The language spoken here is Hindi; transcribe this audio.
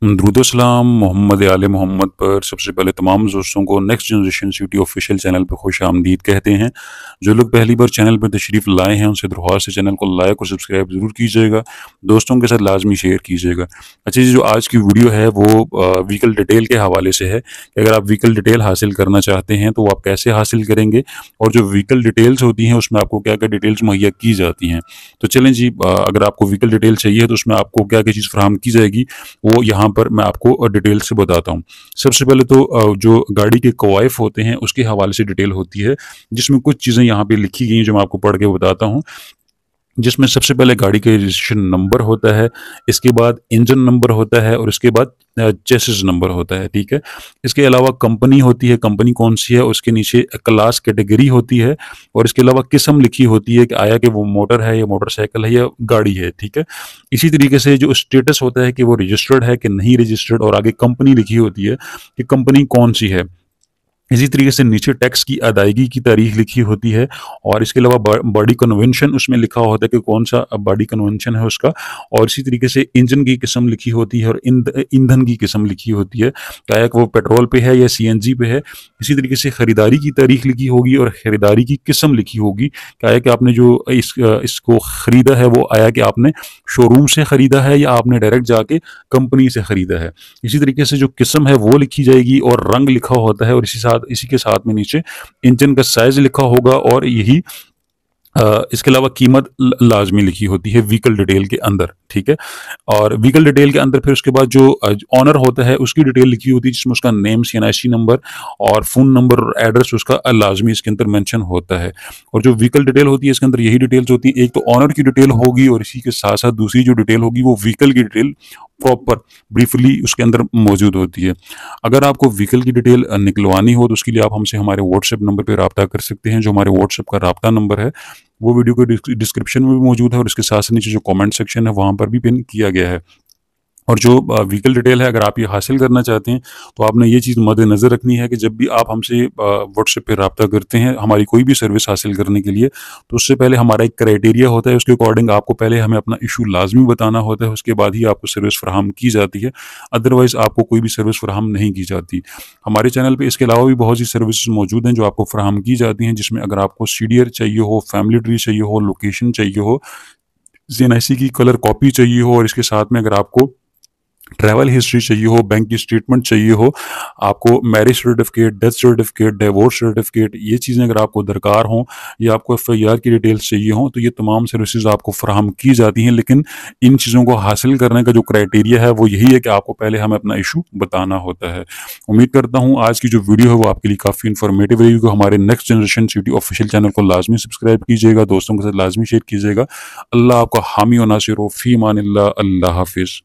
दुरूद सलाम मोहम्मद आले मोहम्मद पर सबसे पहले तमाम दोस्तों को next generation city official channel पर खुश आमदीद कहते हैं। जो लोग पहली बार चैनल पर तशरीफ़ लाए हैं उनसे दरख्वास्त है चैनल को लाइक और सब्सक्राइब ज़रूर कीजिएगा, दोस्तों के साथ लाजमी शेयर कीजिएगा। अच्छा जी, जो आज की वीडियो है वो व्हीकल डिटेल के हवाले से है कि अगर आप व्हीकल डिटेल हासिल करना चाहते हैं तो वो आप कैसे हासिल करेंगे और जो व्हीकल डिटेल्स होती हैं उसमें आपको क्या क्या डिटेल्स मुहैया की जाती हैं। तो चलें जी, अगर आपको व्हीकल डिटेल चाहिए तो उसमें आपको क्या क्या चीज़ फराहम की जाएगी वो यहाँ पर मैं आपको डिटेल से बताता हूँ। सबसे पहले तो जो गाड़ी के कवायफ होते हैं उसके हवाले से डिटेल होती है, जिसमें कुछ चीज़ें यहाँ पे लिखी गई हैं जो मैं आपको पढ़ के बताता हूँ। जिसमें सबसे पहले गाड़ी का रजिस्ट्रेशन नंबर होता है, इसके बाद इंजन नंबर होता है और इसके बाद चेसिस नंबर होता है, ठीक है। इसके अलावा कंपनी होती है, कंपनी कौन-सी है, उसके नीचे क्लास कैटेगरी होती है और इसके अलावा किस्म लिखी होती है कि आया कि वो मोटर है या मोटरसाइकिल है या गाड़ी है, ठीक है। इसी तरीके से जो स्टेटस होता है कि वो रजिस्टर्ड है कि नहीं रजिस्टर्ड और आगे कंपनी लिखी होती है कि कंपनी कौन-सी है। इसी तरीके से नीचे टैक्स की अदायगी की तारीख लिखी होती है और इसके अलावा बॉडी कन्वेंशन उसमें लिखा होता है कि कौन सा बॉडी कन्वेंशन है उसका, और इसी तरीके से इंजन की किस्म लिखी होती है और ईंधन की किस्म लिखी होती है, चाहे वो पेट्रोल पे है या सीएनजी पे है। इसी तरीके से खरीदारी की तारीख लिखी होगी और खरीदारी की किस्म लिखी होगी, क्या है कि आपने जो इसको खरीदा है वो आया कि आपने शोरूम से खरीदा है या आपने डायरेक्ट जाके कंपनी से खरीदा है। इसी तरीके से जो किस्म है वो लिखी जाएगी और रंग लिखा होता है और इसी के साथ में नीचे इंजन का साइज लिखा होगा और यही इसके अलावा कीमत लाजमी लिखी होती है व्हीकल डिटेल के अंदर, ठीक है। और व्हीकल डिटेल के अंदर फिर उसके बाद जो ऑनर होता है उसकी डिटेल लिखी होती है, जिसमें उसका नेम, सीएनआईसी नंबर और फ़ोन नंबर और एड्रेस उसका लाजमी इसके अंदर मेंशन होता है। और जो व्हीकल डिटेल होती है इसके अंदर यही डिटेल्स होती हैं, एक तो ऑनर की डिटेल होगी और इसी के साथ साथ दूसरी जो डिटेल होगी वो व्हीकल की डिटेल प्रॉपर ब्रीफली उसके अंदर मौजूद होती है। अगर आपको व्हीकल की डिटेल निकलवानी हो तो उसके लिए आप हमसे हमारे व्हाट्सएप नंबर पर रब्ता कर सकते हैं, जो हमारे व्हाट्सएप का रब्ता नंबर है वो वीडियो के डिस्क्रिप्शन में भी मौजूद है और इसके साथ नीचे जो कमेंट सेक्शन है वहाँ पर भी पिन किया गया है। और जो व्हीकल डिटेल है अगर आप ये हासिल करना चाहते हैं तो आपने ये चीज़ मद्देनज़र रखनी है कि जब भी आप हमसे व्हाट्सएप पे रब्ता करते हैं हमारी कोई भी सर्विस हासिल करने के लिए, तो उससे पहले हमारा एक क्राइटेरिया होता है, उसके अकॉर्डिंग आपको पहले हमें अपना इशू लाजमी बताना होता है, उसके बाद ही आपको सर्विस फराहम की जाती है। अदरवाइज़ आपको कोई भी सर्विस फराहम नहीं की जाती। हमारे चैनल पर इसके अलावा भी बहुत सी सर्विसेज मौजूद हैं जो आपको फराहम की जाती हैं, जिसमें अगर आपको सीडीआर चाहिए हो, फैमिली ट्री चाहिए हो, लोकेशन चाहिए हो, जेएनआईसी की कलर कॉपी चाहिए हो और इसके साथ में अगर आपको ट्रैवल हिस्ट्री चाहिए हो, बैंक की स्टेटमेंट चाहिए हो, आपको marriage certificate, death certificate, divorce certificate, ये चीज़ें अगर आपको दरकार हों या आपको एफआईआर की डिटेल्स चाहिए हों तो ये तमाम सर्विसेज आपको फराहम की जाती हैं। लेकिन इन चीज़ों को हासिल करने का जो क्राइटेरिया है वो यही है कि आपको पहले हमें अपना इशू बताना होता है। उम्मीद करता हूँ आज की जो वीडियो है वो आपके लिए काफ़ी इन्फॉर्मेटिव रहेगी। हमारे next generation city official channel को लाजमी सब्सक्राइब कीजिएगा, दोस्तों के साथ लाजमी शेयर कीजिएगा। अल्लाह आपका हामी व नासिर हो, फ़ी अमानिल्लाह। अल्लाह हाफिज़।